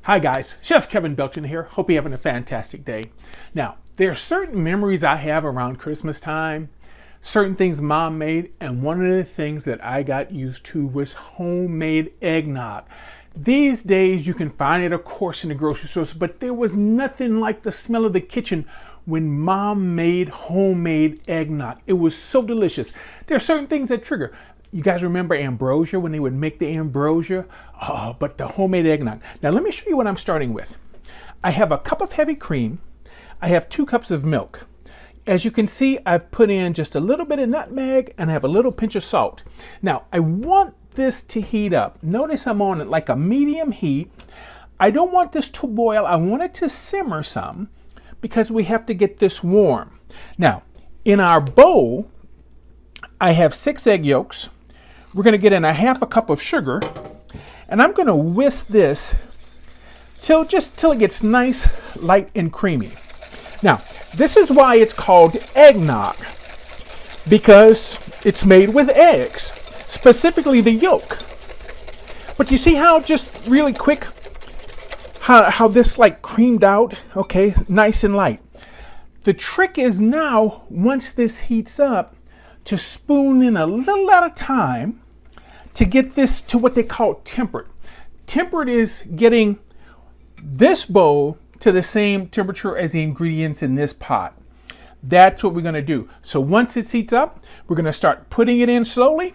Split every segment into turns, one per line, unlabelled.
Hi guys, Chef Kevin Belton here. Hope you're having a fantastic day. Now, there are certain memories I have around Christmas time, certain things Mom made, and one of the things that I got used to was homemade eggnog. These days you can find it, of course, in the grocery stores, but there was nothing like the smell of the kitchen when Mom made homemade eggnog. It was so delicious. There are certain things that trigger. You guys remember ambrosia, when they would make the ambrosia? Oh, but the homemade eggnog. Now let me show you what I'm starting with. I have a cup of heavy cream. I have 2 cups of milk. As you can see, I've put in just a little bit of nutmeg and I have a little pinch of salt. Now I want this to heat up. Notice I'm on it like a medium heat. I don't want this to boil. I want it to simmer some because we have to get this warm. Now in our bowl, I have 6 egg yolks. We're going to get in a half a cup of sugar, and I'm going to whisk this till it gets nice, light, and creamy. Now, this is why it's called eggnog, because it's made with eggs, specifically the yolk. But you see how just really quick, how this like creamed out, okay, nice and light. The trick is now, once this heats up, to spoon in a little at a time to get this to what they call tempered. Tempered is getting this bowl to the same temperature as the ingredients in this pot. That's what we're going to do. So once it heats up, we're going to start putting it in slowly,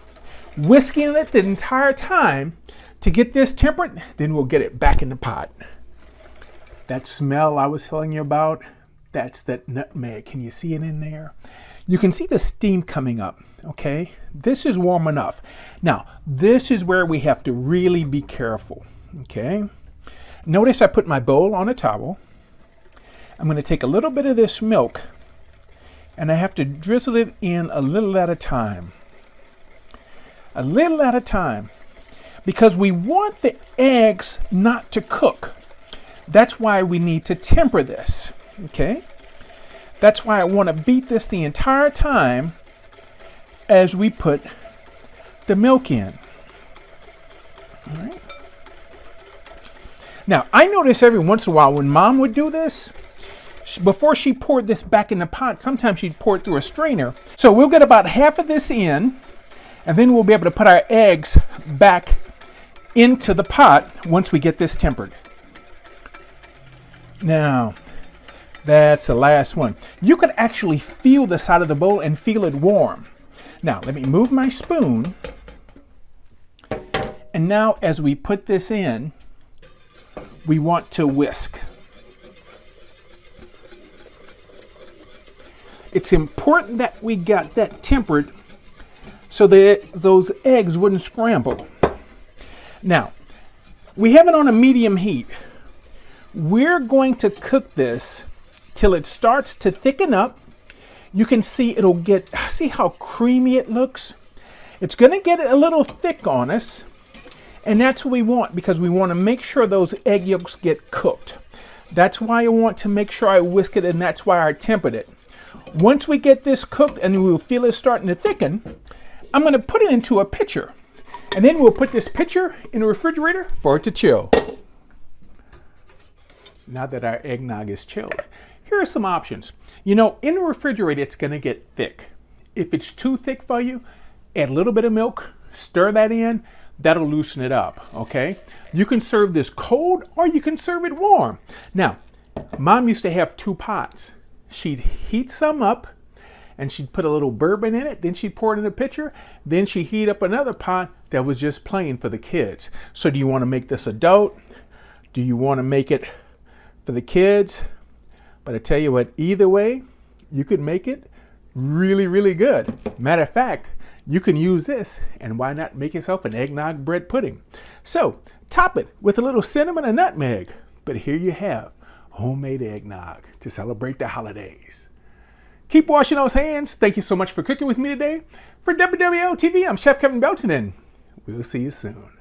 whisking it the entire time to get this tempered, then we'll get it back in the pot. That smell I was telling you about, that's that nutmeg. Can you see it in there? You can see the steam coming up, okay? This is warm enough. Now, this is where we have to really be careful, okay? Notice I put my bowl on a towel. I'm going to take a little bit of this milk and I have to drizzle it in a little at a time. A little at a time, because we want the eggs not to cook. That's why we need to temper this, okay? That's why I want to beat this the entire time as we put the milk in. All right. Now, I notice every once in a while when Mom would do this, before she poured this back in the pot, sometimes she'd pour it through a strainer. So we'll get about half of this in, and then we'll be able to put our eggs back into the pot once we get this tempered. Now, that's the last one. You could actually feel the side of the bowl and feel it warm. Now, let me move my spoon. And now as we put this in, we want to whisk. It's important that we got that tempered so that those eggs wouldn't scramble. Now, we have it on a medium heat. We're going to cook this till it starts to thicken up. You can see see how creamy it looks? It's going to get a little thick on us, and that's what we want because we want to make sure those egg yolks get cooked. That's why I want to make sure I whisk it, and that's why I tempered it. Once we get this cooked and we'll feel it starting to thicken, I'm going to put it into a pitcher, and then we'll put this pitcher in the refrigerator for it to chill. Now that our eggnog is chilled, here are some options. You know, in the refrigerator, it's going to get thick. If it's too thick for you, add a little bit of milk, stir that in, that'll loosen it up, okay? You can serve this cold or you can serve it warm. Now, Mom used to have 2 pots. She'd heat some up and she'd put a little bourbon in it, then she'd pour it in a pitcher, then she'd heat up another pot that was just plain for the kids. So do you want to make this adult? Do you want to make it for the kids? But I tell you what, either way, you could make it really, really good. Matter of fact, you can use this, and why not make yourself an eggnog bread pudding? So, top it with a little cinnamon and nutmeg. But here you have homemade eggnog to celebrate the holidays. Keep washing those hands. Thank you so much for cooking with me today. For WWL TV, I'm Chef Kevin Belton, and we'll see you soon.